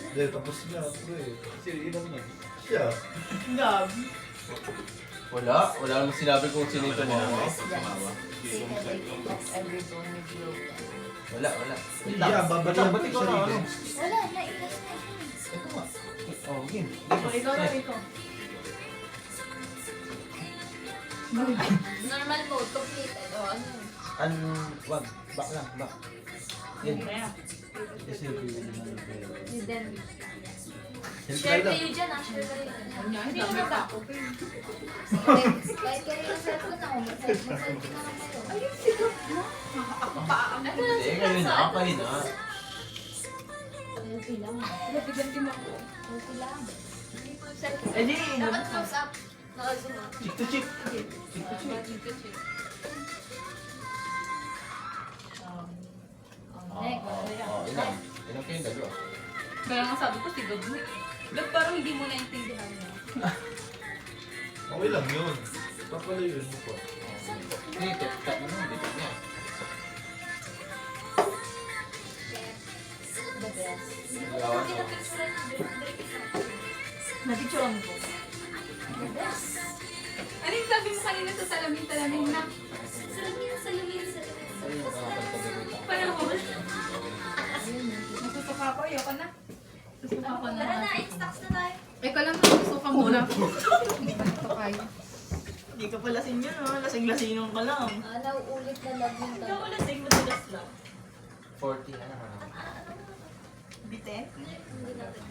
Hindi, tapos na. Pre. Kasi inom na. Siya. Gabi. Wala namang sinabi kung sino ito mo. Wala. Wait lang. Yeah, babalikan Ba't ko ikaw sa na, sarili. ano? Wala, nailas na yun. Ito nga. Oh, game. Ikaw na, ikaw. Normal mode, completed. O ano? Wag. Back lang, back. Yan. Kasi Si Den. Siyempre Share lang. kayo dyan, share kayo dyan. Hindi ko na ako. Kahit kayo yung cellphone ako, mag-cellphone na lang kayo. Ayun, sigap na. Ako pa ang Hindi, kayo na. Okay lang. nabigyan din ako. Okay lang. Hindi po yung cellphone. Eh, di, Dapat close up. Naka-zoom up. Chick to chick. Next. Ilang kayo dalawa. Kaya nga sabi ko, sigap mo. Look, parang hindi mo naintindihan mo. Okay lang yun. Papalayun mo pa. Hindi, tap mo na. Dito niya. The best. Gawan Hindi ko. na picture ng break. napicturean ko. The best. Ano yung sabi mo kanina sa salamin na? Salamin. Ayun, nakapagtabi ko ito. Parang ako. Nasusuka ko, ayoko na. Nasusuka ko na. Tara na, in-stocks na tayo. Ikaw lang nasusuka muna. Hindi pa ito kaya. Hindi ka pa lasing yun, oh. Lasing-lasingan ka lang. Nauulit na love yung Ikaw ko lasing, madalas lang. 40, ano ka na? Bite? Hindi natin.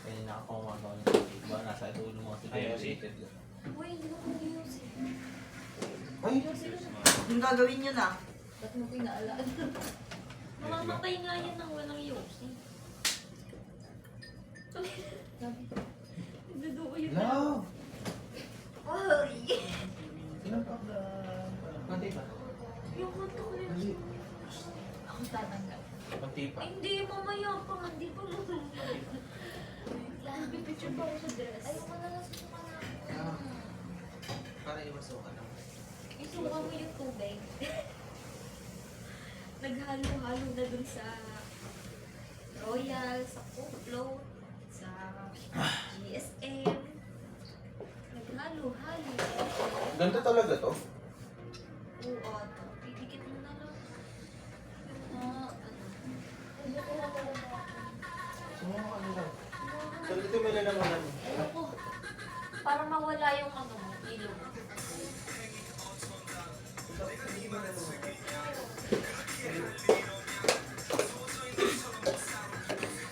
Kaya nakakuha ko ng tubig. Ba, nasa ito yung mga Ayun, Uy, hindi mo kung music. Ay! Yung gagawin nyo na. Ba't mo pinaalala? Mamamatay nga yan ng walang yosi. Nagduduko yun. Love! Ay! Ilang pa? Kunti pa? Yung konto ko yun. Ako tatanggal. Kunti pa. Ay, hindi, mamaya pa nga. Hindi pa lang. Picture pa ako sa dress. Ayoko na nasusukan na. Para iwasukan naman. Isuka mo yung tubig. Naghalo-halo na dun sa Royal, sa Coke Float, sa GSM. Naghalo-halo. Ganito talaga to? Oo, pipikit mo na lang. Sumuha ka nila. So, ito may lalaman. Ayoko. Para mawala yung ano mo, ilong mo.